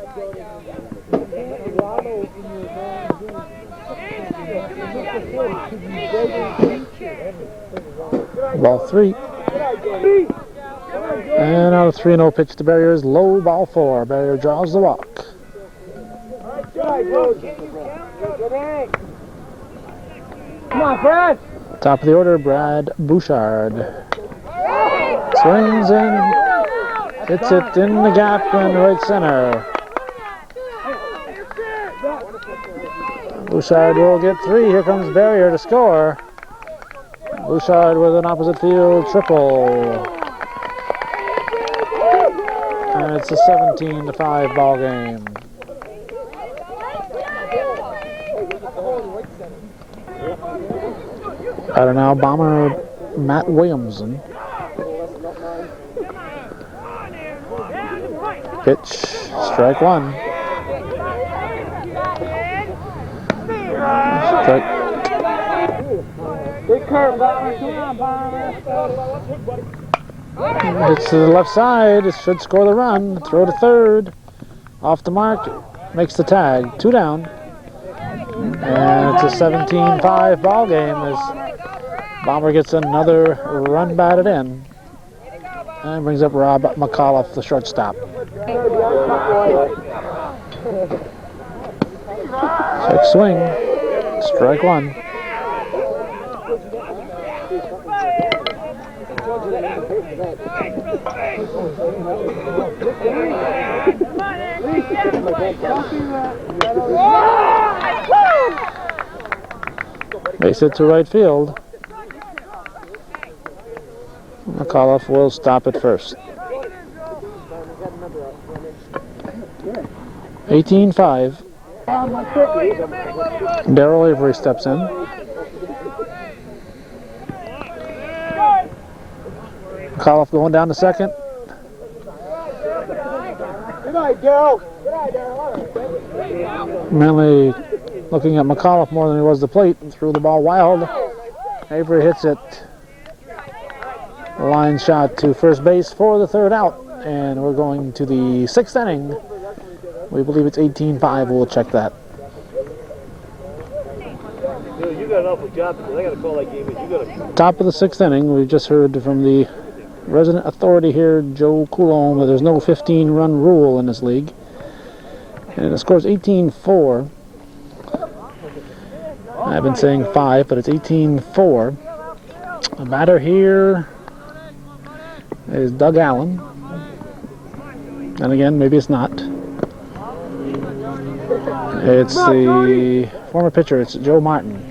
Ball 3. And out of 3-0 pitch to Barrier is low, ball 4. Barrier draws the walk. Come on, Brad. Top of the order, Brad Bouchard. Swings and hits it in the gap in right center. Bouchard will get 3. Here comes Barrier to score. Bouchard with an opposite field triple. And it's a 17-5 ball game. Batter now, bomber Matt Williamson. Pitch, strike 1. Strike. Big curve, Bomber. Come on, Bomber. Hits to the left side. It should score the run. Throw to third. Off the mark. Makes the tag. 2 down. And it's a 17-5 ball game as Bomber gets another run batted in. And brings up Rob McAuliffe, the shortstop. Check swing. Strike 1. Base hit to right field. McAuliffe will stop at first. 18-5. Darrell Avery steps in. McAuliffe going down to second. Good night, Darrell. Mainly looking at McAuliffe more than he was the plate and threw the ball wild. Avery hits it. Line shot to first base for the 3rd out. And we're going to the 6th inning. We believe it's 18-5. We'll check that. You got an awful job because I got to call that game in. You got to. Top of the 6th inning. We've just heard from the resident authority here, Joe Coulomb, that there's no 15-run rule in this league. And the score's 18-4. I've been saying 5, but it's 18-4. The batter here is Doug Allen. And again, maybe it's not. It's the former pitcher. It's Joe Martin.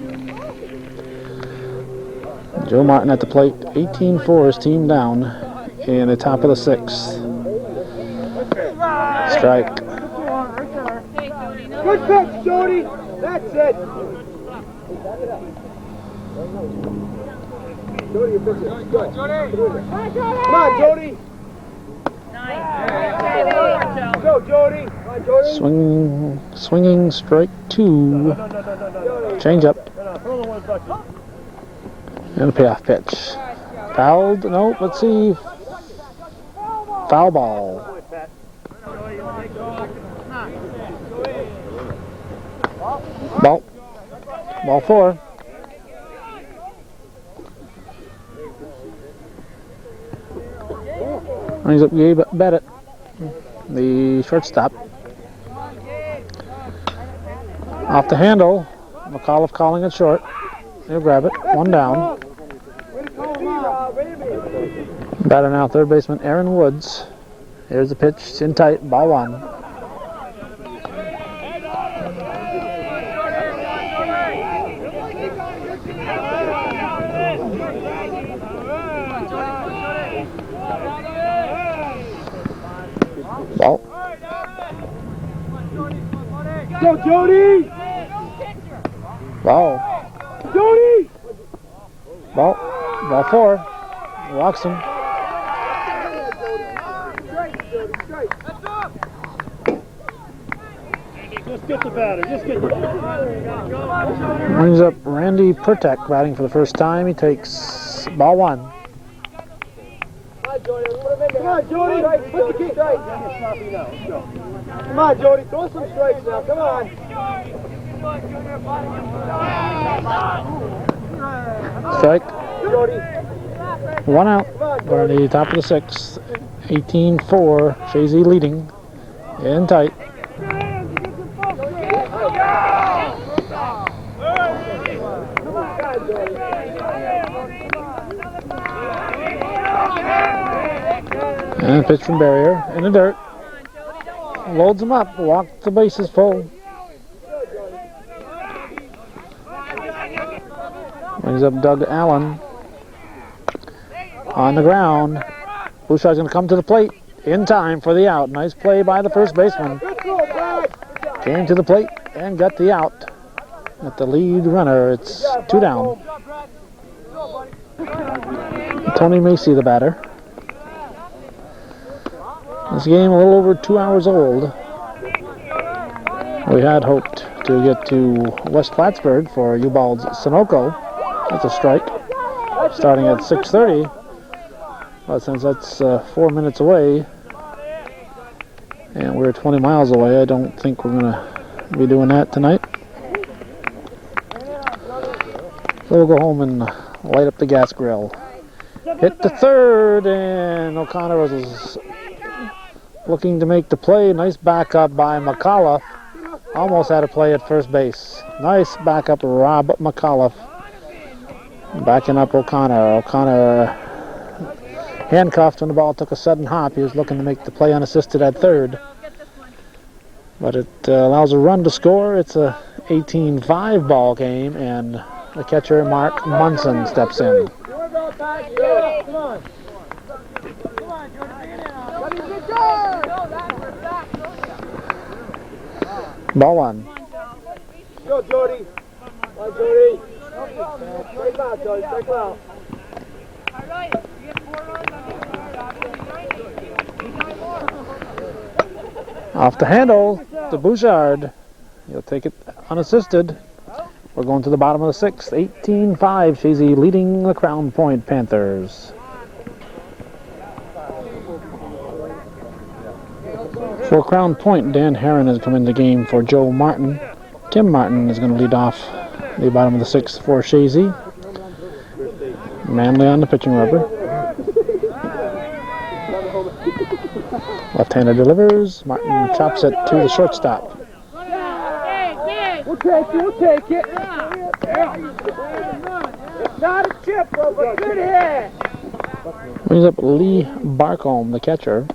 Joe Martin at the plate. 18-4, his team down in the top of the 6th. Strike. Good pitch, Jody. That's it. Jody, your pitch. Go, Jody. Come on, Jody. Go, Jody. Come on, Jody. Swinging strike 2. Change up. And a payoff pitch. Fouled? No, let's see. Foul ball. Ball 4. Brings up Gabe Bennett, the shortstop. Off the handle. McAuliffe calling it short. He'll grab it. 1 down. Batter now, 3rd baseman Aaron Woods. Here's the pitch. It's in tight. Ball 1. Ball. Go, Jody! Ball. Jody! Ball 4. Walks him. Just get the batter. Just get the batter. Brings up Randy Pertek batting for the first time. He takes ball 1. Come on, Jody. Put the kick. Come on, Jody. Throw some strikes now. Come on. Strike. 1 out. We're at the top of the 6th. 18-4. Chazy leading. In tight. And pitch from Barrier in the dirt. Loads him up. Walks the bases full. Brings up Doug Allen. On the ground. Bouchard's going to come to the plate in time for the out. Nice play by the first baseman. Came to the plate and got the out. At the lead runner, it's 2 down. Tony Macy, the batter. This game a little over 2 hours old. We had hoped to get to West Plattsburgh for Ubald's Sunoco. That's a strike. Starting at 6:30. But since that's 4 minutes away, and we're 20 miles away, I don't think we're going to be doing that tonight. So we'll go home and light up the gas grill. Hit to third, and O'Connor was looking to make the play. Nice backup by McAuliffe. Almost had a play at first base. Nice backup, Rob McAuliffe. Backing up O'Connor. O'Connor handcuffed when the ball took a sudden hop. He was looking to make the play unassisted at third. But it allows a run to score. It's a 18-5 ball game, and the catcher, Mark Munson, steps in. Ball 1. Go, Jody. Come on, Jody. Strike him out, Jody. Strike him out. Off the handle to Bouchard. He'll take it unassisted. We're going to the bottom of the 6th. 18-5. Chazy leading the Crown Point Panthers. For Crown Point, Dan Herron has come in the game for Joe Martin. Tim Martin is going to lead off the bottom of the 6th for Chazy. Manley on the pitching rubber. Left-hander delivers. Martin chops it to the shortstop. We'll take it. Not a chip, but good hit. Brings up Lee Barcombe, the catcher.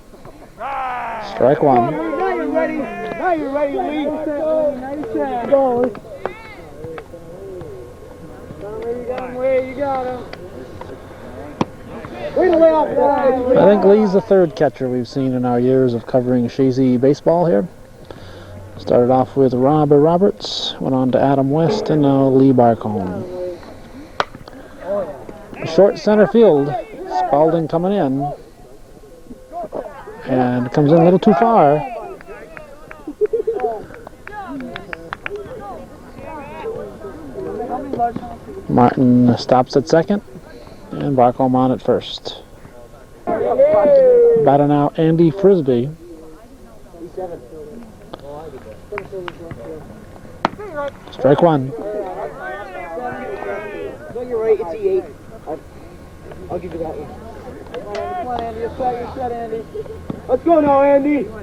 Strike 1. Now you're ready. Now you're ready, Lee. Go. You got him. Way to lay off that. I think Lee's the third catcher we've seen in our years of covering Chazy baseball here. Started off with Robert Roberts, went on to Adam West, and now Lee Barcombe. Short center field. Spalding coming in. And comes in a little too far. Martin stops at second, and Barcombe on at first. Batter now Andy Frisbee. Strike 1. No, you're right. It's E8. I'll give you that one. Come on, Andy. You're set, Andy. Let's go now, Andy. Come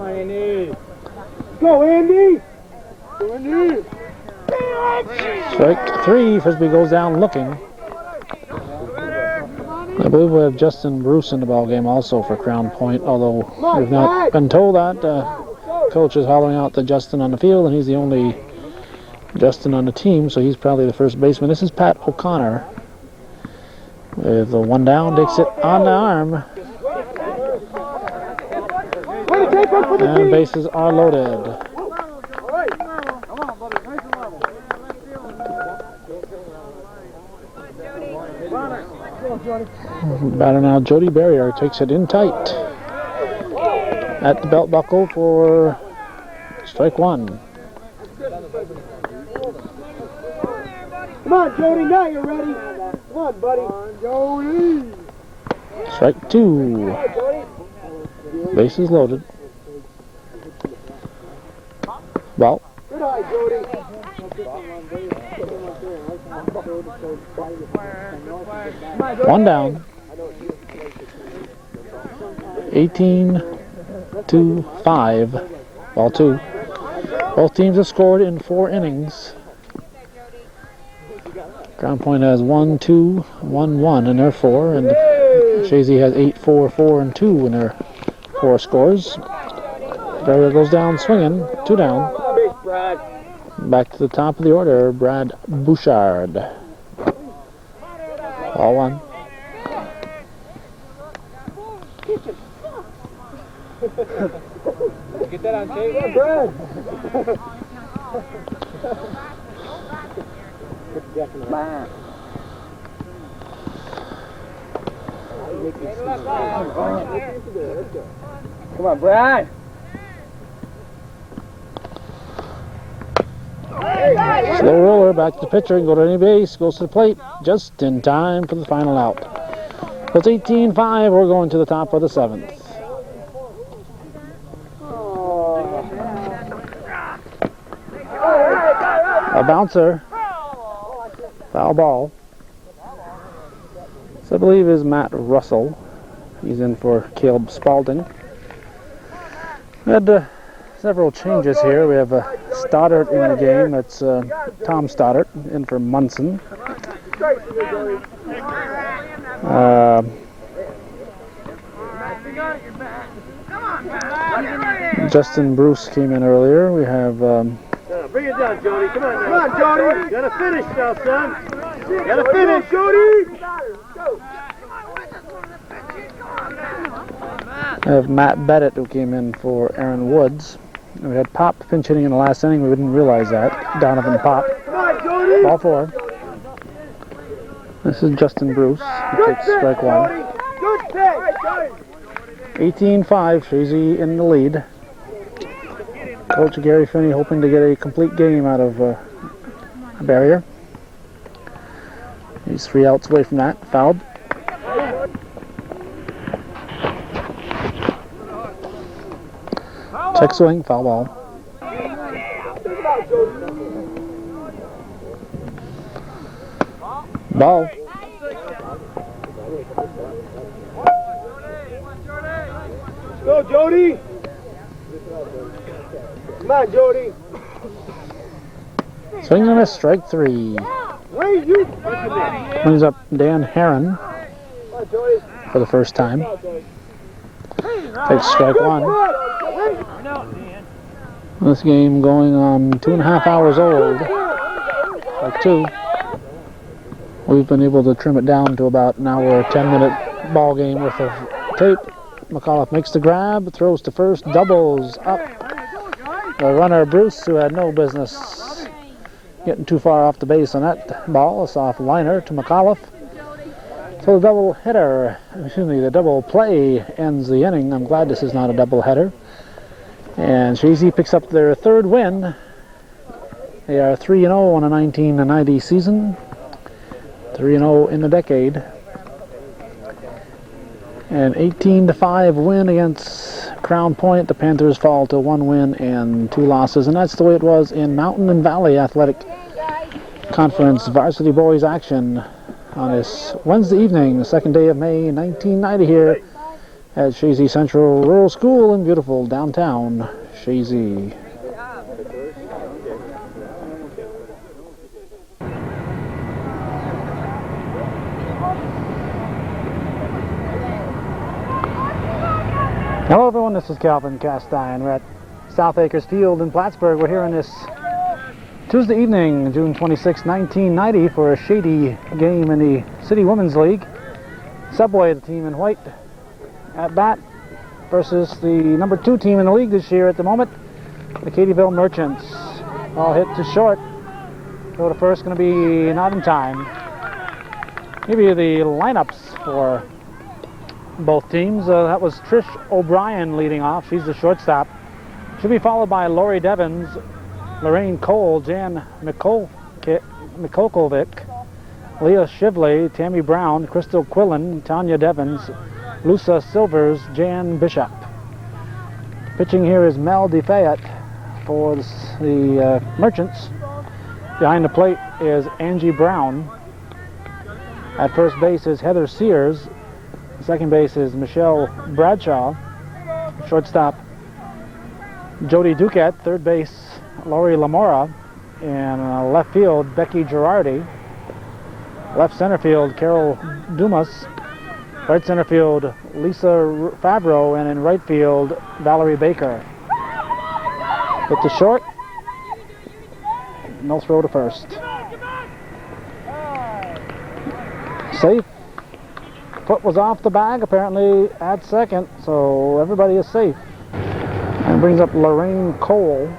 on, Andy. Go, Andy. Go, Andy. Strike 3. Frisbee goes down looking. I believe we have Justin Bruce in the ball game also for Crown Point, although we've not been told that. Coach is hollering out to Justin on the field, and he's the only Justin on the team, so he's probably the first baseman. This is Pat O'Connor with the one down, takes it on the arm, and bases are loaded. Batter now Jody Barrier takes it in tight at the belt buckle for strike 1. Come on, Jody, now you're ready. Come on, buddy. Come on, Jody. Strike 2. Bases loaded. Ball. Good eye, Jody. One down. 18-5. Ball 2. Both teams have scored in 4 innings. Ground Point has 1-2-1-1 in their 4, and Chazy has 8-4-4 and 2 in their 4 scores. Barrier goes down swinging, 2 down. Back to the top of the order, Brad Bouchard. Ball 1. Get that on tape, yeah, Brad. Come on, Brad. Slow roller back to the pitcher and go to any base. Goes to the plate just in time for the final out. So it's 18-5. We're going to the top of the 7th. A bouncer. Foul ball. This, I believe, is Matt Russell. He's in for Caleb Spalding. We had several changes here. We have Stoddard in the game. That's Tom Stoddard in for Munson. Justin Bruce came in earlier. We have bring it down, Jody. Come on, now. Come on, Jody. You gotta finish now, son. You gotta finish, Jody. I have Matt Bennett who came in for Aaron Woods. We had Pop pinch hitting in the last inning. We didn't realize that. Donovan Pop. Come on, Jody. Ball 4. This is Justin Bruce. He takes strike 1. Good pitch. 18-5. Chazy in the lead. Coach Gary Finney hoping to get a complete game out of a Barrier. He's 3 outs away from that. Fouled. Check swing, foul ball. Ball. Go, Jody. Come on, Jody. Swing and a miss, strike 3. Brings up Dan Herron for the first time. Takes strike 1. This game going on 2.5 hours old. Strike 2. We've been able to trim it down to about an hour, 10-minute ball game worth of tape. McAuliffe makes the grab, throws to first, doubles up. The runner, Bruce, who had no business getting too far off the base on that ball. A soft liner to McAuliffe. So the double hitter, the double play ends the inning. I'm glad this is not a double header. And Chazy picks up their 3rd win. They are 3-0 on a 1990 season. 3-0 in the decade. An 18-5 win against Crown Point. The Panthers fall to 1 win and 2 losses, and that's the way it was in Mountain and Valley Athletic Conference varsity boys action on this Wednesday evening, the 2nd day of May, 1990, here at Chazy Central Rural School in beautiful downtown Chazy. Hello everyone, this is Calvin Castine. We're at South Acres Field in Plattsburgh. We're here on this Tuesday evening, June 26, 1990, for a shady game in the City Women's League. Subway, the team in white, at bat versus the number 2 team in the league this year at the moment, the Katyville Merchants. All hit to short. Go to first, going to be not in time. Give you the lineups for both teams. That was Trish O'Brien leading off. She's the shortstop. She'll be followed by Lori Devens, Lorraine Cole, Jan Mikokovic, Leah Shivley, Tammy Brown, Crystal Quillen, Tanya Devons, Lusa Silvers, Jan Bishop. Pitching here is Mel DeFayette for the Merchants. Behind the plate is Angie Brown. At first base is Heather Sears. Second base is Michelle Bradshaw. Shortstop Jody Duquette. Third base Laurie Lamora. And left field Becky Girardi. Left center field Carol Dumas. Right center field Lisa Favreau. And in right field Valerie Baker. Hit to short. No throw to first. Safe. Foot was off the bag apparently at second, so everybody is safe. And brings up Lorraine Cole.